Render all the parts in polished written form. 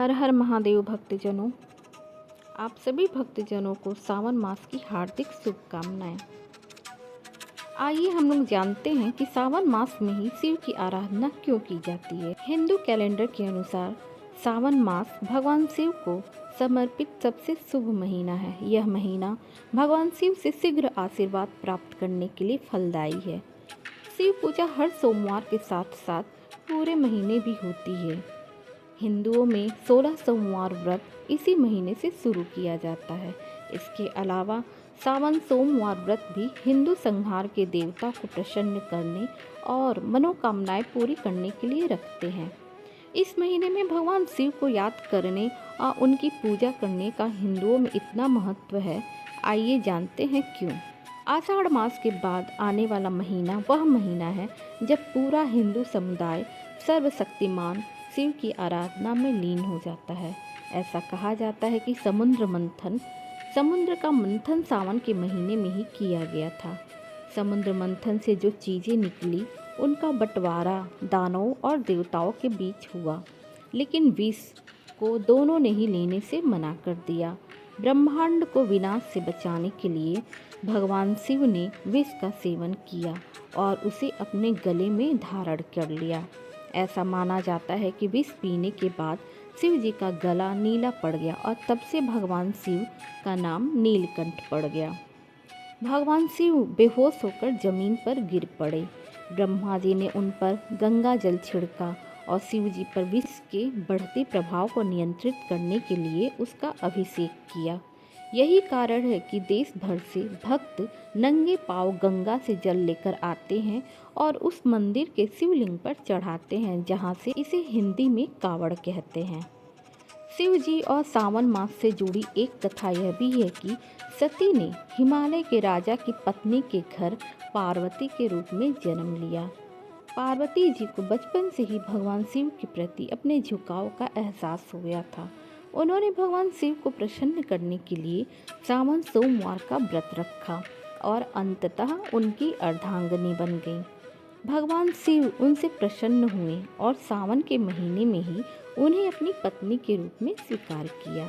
हर हर महादेव भक्तजनों, आप सभी भक्तजनों को सावन मास की हार्दिक शुभकामनाएं। आइए हम लोग जानते हैं कि सावन मास में ही शिव की आराधना क्यों की जाती है। हिंदू कैलेंडर के अनुसार सावन मास भगवान शिव को समर्पित सबसे शुभ महीना है। यह महीना भगवान शिव से शीघ्र आशीर्वाद प्राप्त करने के लिए फलदायी है। शिव पूजा हर सोमवार के साथ साथ पूरे महीने भी होती है। हिंदुओं में 16 सोमवार व्रत इसी महीने से शुरू किया जाता है। इसके अलावा सावन सोमवार व्रत भी हिंदू संहार के देवता को प्रसन्न करने और मनोकामनाएं पूरी करने के लिए रखते हैं। इस महीने में भगवान शिव को याद करने और उनकी पूजा करने का हिंदुओं में इतना महत्व है। आइए जानते हैं क्यों। आषाढ़ मास के बाद आने वाला महीना वह महीना है जब पूरा हिंदू समुदाय सर्वशक्तिमान शिव की आराधना में लीन हो जाता है। ऐसा कहा जाता है कि समुद्र का मंथन सावन के महीने में ही किया गया था। समुद्र मंथन से जो चीज़ें निकली उनका बंटवारा दानवों और देवताओं के बीच हुआ, लेकिन विष को दोनों ने ही लेने से मना कर दिया। ब्रह्मांड को विनाश से बचाने के लिए भगवान शिव ने विष का सेवन किया और उसे अपने गले में धारण कर लिया। ऐसा माना जाता है कि विष पीने के बाद शिव जी का गला नीला पड़ गया और तब से भगवान शिव का नाम नीलकंठ पड़ गया। भगवान शिव बेहोश होकर जमीन पर गिर पड़े। ब्रह्मा जी ने उन पर गंगा जल छिड़का और शिव जी पर विष के बढ़ते प्रभाव को नियंत्रित करने के लिए उसका अभिषेक किया। यही कारण है कि देश भर से भक्त नंगे पांव गंगा से जल लेकर आते हैं और उस मंदिर के शिवलिंग पर चढ़ाते हैं, जहां से इसे हिंदी में कावड़ कहते हैं। शिव जी और सावन मास से जुड़ी एक कथा यह भी है कि सती ने हिमालय के राजा की पत्नी के घर पार्वती के रूप में जन्म लिया। पार्वती जी को बचपन से ही भगवान शिव के प्रति अपने झुकाव का एहसास हो गया था। उन्होंने भगवान शिव को प्रसन्न करने के लिए सावन सोमवार का व्रत रखा और अंततः उनकी अर्धांगिनी बन गई। भगवान शिव उनसे प्रसन्न हुए और सावन के महीने में ही उन्हें अपनी पत्नी के रूप में स्वीकार किया।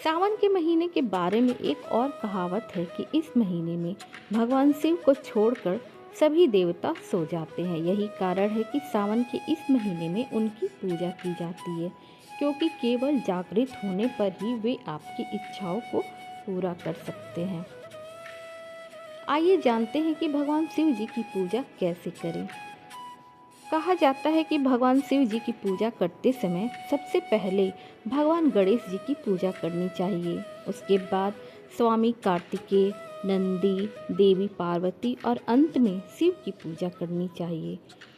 सावन के महीने के बारे में एक और कहावत है कि इस महीने में भगवान शिव को छोड़कर सभी देवता सो जाते हैं। यही कारण है कि सावन के इस महीने में उनकी पूजा की जाती है, क्योंकि केवल जागृत होने पर ही वे आपकी इच्छाओं को पूरा कर सकते हैं। आइए जानते हैं कि भगवान शिव जी की पूजा कैसे करें। कहा जाता है कि भगवान शिव जी की पूजा करते समय सबसे पहले भगवान गणेश जी की पूजा करनी चाहिए। उसके बाद स्वामी कार्तिकेय, नंदी, देवी पार्वती और अंत में शिव की पूजा करनी चाहिए।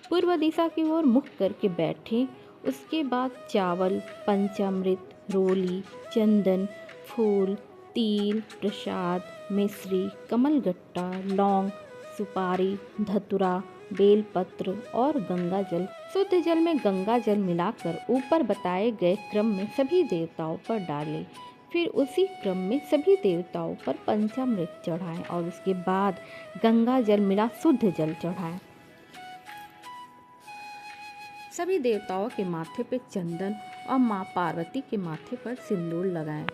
पूर्व दिशा की ओर मुख करके बैठें। उसके बाद चावल, पंचामृत, रोली, चंदन, फूल, तिल, प्रसाद, मिश्री, कमलगट्टा, लौंग, सुपारी, धतूरा, बेलपत्र और गंगा जल, शुद्ध जल में गंगा जल मिलाकर ऊपर बताए गए क्रम में सभी देवताओं पर डालें। फिर उसी क्रम में सभी देवताओं पर पंचामृत चढ़ाएं और उसके बाद गंगा जल मिला शुद्ध जल चढ़ाएं। सभी देवताओं के माथे पर चंदन और माँ पार्वती के माथे पर सिंदूर लगाएं।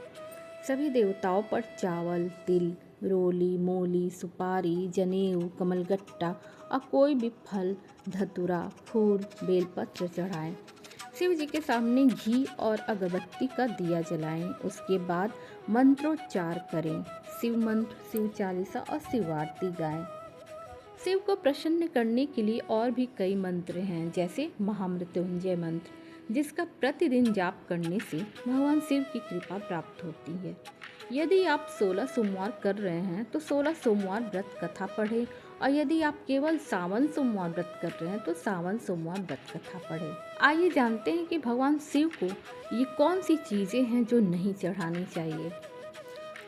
सभी देवताओं पर चावल, तिल, रोली, मूली, सुपारी, जनेऊ, कमलगट्टा और कोई भी फल, धतूरा, फूल, बेलपत्र चढ़ाएं। शिव जी के सामने घी और अगरबत्ती का दिया जलाएं। उसके बाद मंत्रोच्चार करें। शिव मंत्र, शिव चालीसा और शिव आरती गाएं। शिव को प्रसन्न करने के लिए और भी कई मंत्र हैं, जैसे महामृत्युंजय मंत्र, जिसका प्रतिदिन जाप करने से भगवान शिव की कृपा प्राप्त होती है। यदि आप 16 सोमवार कर रहे हैं तो 16 सोमवार व्रत कथा पढ़ें, और यदि आप केवल सावन सोमवार व्रत कर रहे हैं तो सावन सोमवार व्रत कथा पढ़ें। आइए जानते हैं कि भगवान शिव को ये कौन सी चीज़ें हैं जो नहीं चढ़ानी चाहिए।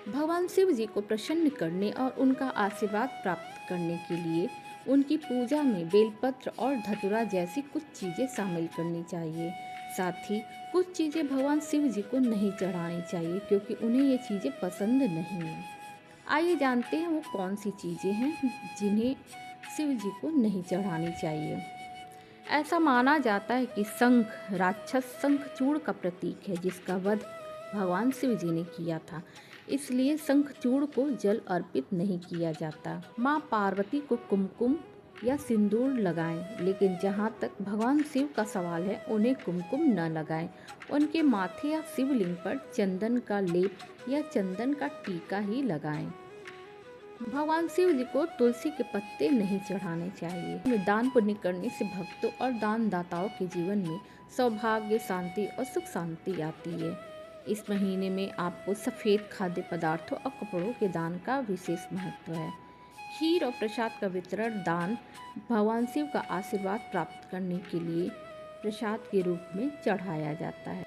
भगवान शिव जी को प्रसन्न करने और उनका आशीर्वाद प्राप्त करने के लिए उनकी पूजा में बेलपत्र और धतूरा जैसी कुछ चीज़ें शामिल करनी चाहिए। साथ ही कुछ चीज़ें भगवान शिव जी को नहीं चढ़ानी चाहिए, क्योंकि उन्हें ये चीज़ें पसंद नहीं हैं। आइए जानते हैं वो कौन सी चीज़ें हैं जिन्हें शिव जी को नहीं चढ़ानी चाहिए। ऐसा माना जाता है कि शंख राक्षस शंखचूड़ का प्रतीक है, जिसका वध भगवान शिव जी ने किया था, इसलिए शंखचूड़ को जल अर्पित नहीं किया जाता। माँ पार्वती को कुमकुम या सिंदूर लगाएं, लेकिन जहाँ तक भगवान शिव का सवाल है, उन्हें कुमकुम न लगाएं। उनके माथे या शिवलिंग पर चंदन का लेप या चंदन का टीका ही लगाएं। भगवान शिव जी को तुलसी के पत्ते नहीं चढ़ाने चाहिए। दान पुण्य करने से भक्तों और दानदाताओं के जीवन में सौभाग्य, शांति और सुख शांति आती है। इस महीने में आपको सफ़ेद खाद्य पदार्थों और कपड़ों के दान का विशेष महत्व है। खीर और प्रसाद का वितरण दान भगवान शिव का आशीर्वाद प्राप्त करने के लिए प्रसाद के रूप में चढ़ाया जाता है।